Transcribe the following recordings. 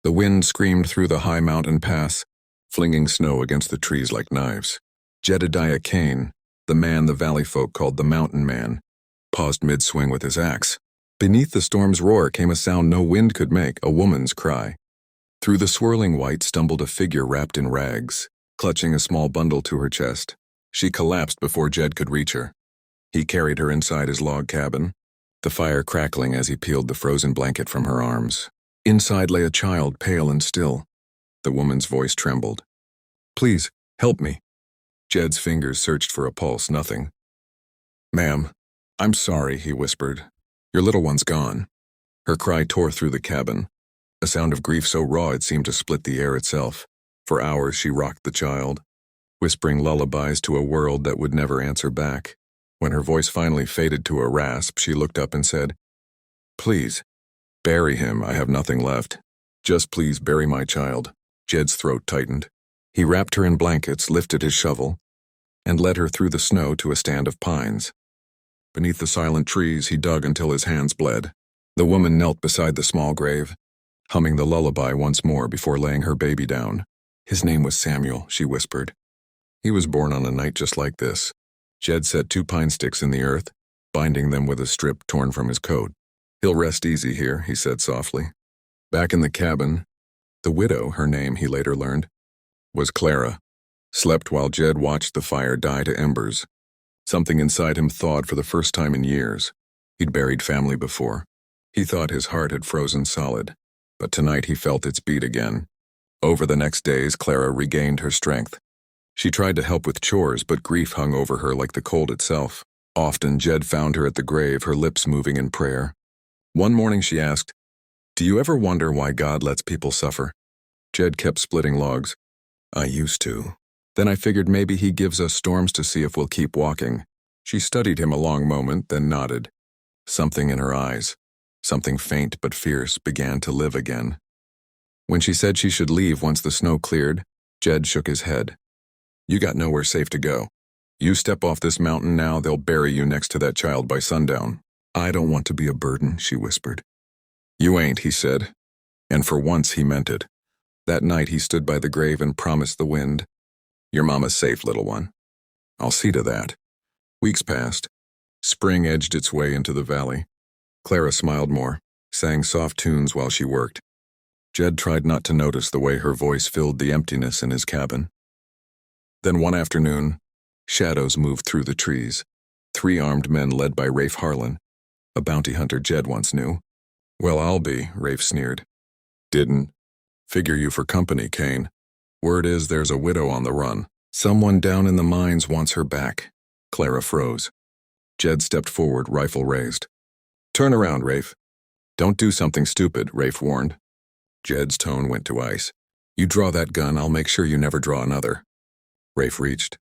The wind screamed through the high mountain pass, flinging snow against the trees like knives. Jedediah Kane, the man the valley folk called the Mountain Man, paused mid-swing with his axe. Beneath the storm's roar came a sound no wind could make, a woman's cry. Through the swirling white stumbled a figure wrapped in rags, clutching a small bundle to her chest. She collapsed before Jed could reach her. He carried her inside his log cabin, the fire crackling as he peeled the frozen blanket from her arms. Inside lay a child, pale and still. The woman's voice trembled. "Please, help me." Jed's fingers searched for a pulse, nothing. "Ma'am, I'm sorry," he whispered. "Your little one's gone." Her cry tore through the cabin, a sound of grief so raw it seemed to split the air itself. For hours she rocked the child, whispering lullabies to a world that would never answer back. When her voice finally faded to a rasp, she looked up and said, "Please, bury him. I have nothing left. Just please bury my child." Jed's throat tightened. He wrapped her in blankets, lifted his shovel, and led her through the snow to a stand of pines. Beneath the silent trees, he dug until his hands bled. The woman knelt beside the small grave, humming the lullaby once more before laying her baby down. "His name was Samuel," she whispered. "He was born on a night just like this." Jed set 2 pine sticks in the earth, binding them with a strip torn from his coat. "He'll rest easy here," he said softly. Back in the cabin, the widow, her name he later learned, was Clara, slept while Jed watched the fire die to embers. Something inside him thawed for the first time in years. He'd buried family before. He thought his heart had frozen solid, but tonight he felt its beat again. Over the next days, Clara regained her strength. She tried to help with chores, but grief hung over her like the cold itself. Often Jed found her at the grave, her lips moving in prayer. One morning she asked, "Do you ever wonder why God lets people suffer?" Jed kept splitting logs. "I used to. Then I figured maybe he gives us storms to see if we'll keep walking." She studied him a long moment, then nodded. Something in her eyes, something faint but fierce, began to live again. When she said she should leave once the snow cleared, Jed shook his head. "You got nowhere safe to go. You step off this mountain now, they'll bury you next to that child by sundown." "I don't want to be a burden," she whispered. "You ain't," he said. And for once he meant it. That night he stood by the grave and promised the wind, "Your mama's safe, little one. I'll see to that." Weeks passed. Spring edged its way into the valley. Clara smiled more, sang soft tunes while she worked. Jed tried not to notice the way her voice filled the emptiness in his cabin. Then one afternoon, shadows moved through the trees. 3 armed men led by Rafe Harlan, a bounty hunter Jed once knew. "Well, I'll be," Rafe sneered. "Didn't figure you for company, Kane. Word is there's a widow on the run. Someone down in the mines wants her back." Clara froze. Jed stepped forward, rifle raised. "Turn around, Rafe. Don't do something stupid," Rafe warned. Jed's tone went to ice. "You draw that gun, I'll make sure you never draw another." Rafe reached.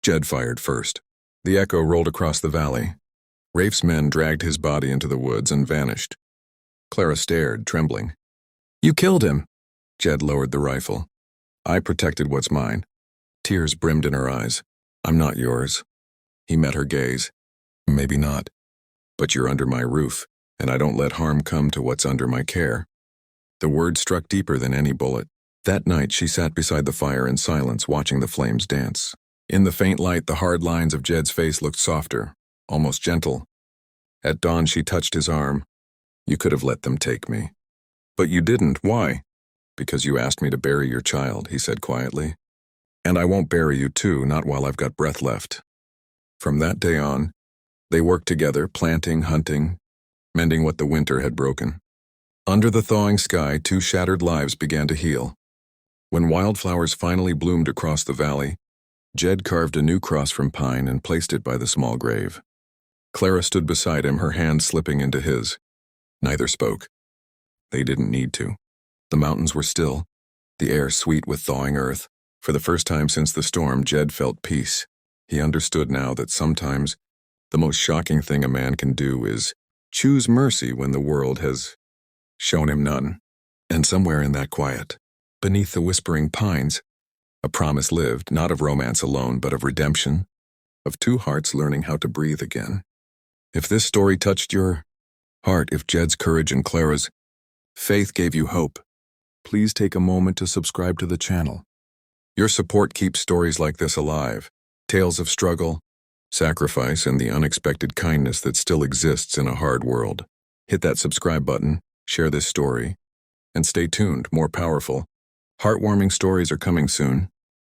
Jed fired first. The echo rolled across the valley. Rafe's men dragged his body into the woods and vanished. Clara stared, trembling. "You killed him." Jed lowered the rifle. "I protected what's mine." Tears brimmed in her eyes. "I'm not yours." He met her gaze. "Maybe not. But you're under my roof, and I don't let harm come to what's under my care." The word struck deeper than any bullet. That night she sat beside the fire in silence, watching the flames dance. In the faint light, the hard lines of Jed's face looked softer, almost gentle. At dawn she touched his arm. "You could have let them take me." "But you didn't. Why?" "Because you asked me to bury your child," he said quietly. "And I won't bury you too, not while I've got breath left." From that day on, they worked together, planting, hunting, mending what the winter had broken. Under the thawing sky, 2 shattered lives began to heal. When wildflowers finally bloomed across the valley, Jed carved a new cross from pine and placed it by the small grave. Clara stood beside him, her hand slipping into his. Neither spoke. They didn't need to. The mountains were still, the air sweet with thawing earth. For the first time since the storm, Jed felt peace. He understood now that sometimes the most shocking thing a man can do is choose mercy when the world has shown him none. And somewhere in that quiet, beneath the whispering pines, a promise lived, not of romance alone, but of redemption, of 2 hearts learning how to breathe again. If this story touched your heart, if Jed's courage and Clara's faith gave you hope, please take a moment to subscribe to the channel. Your support keeps stories like this alive, tales of struggle, sacrifice, and the unexpected kindness that still exists in a hard world. Hit that subscribe button, share this story, and stay tuned. More powerful, heartwarming stories are coming soon.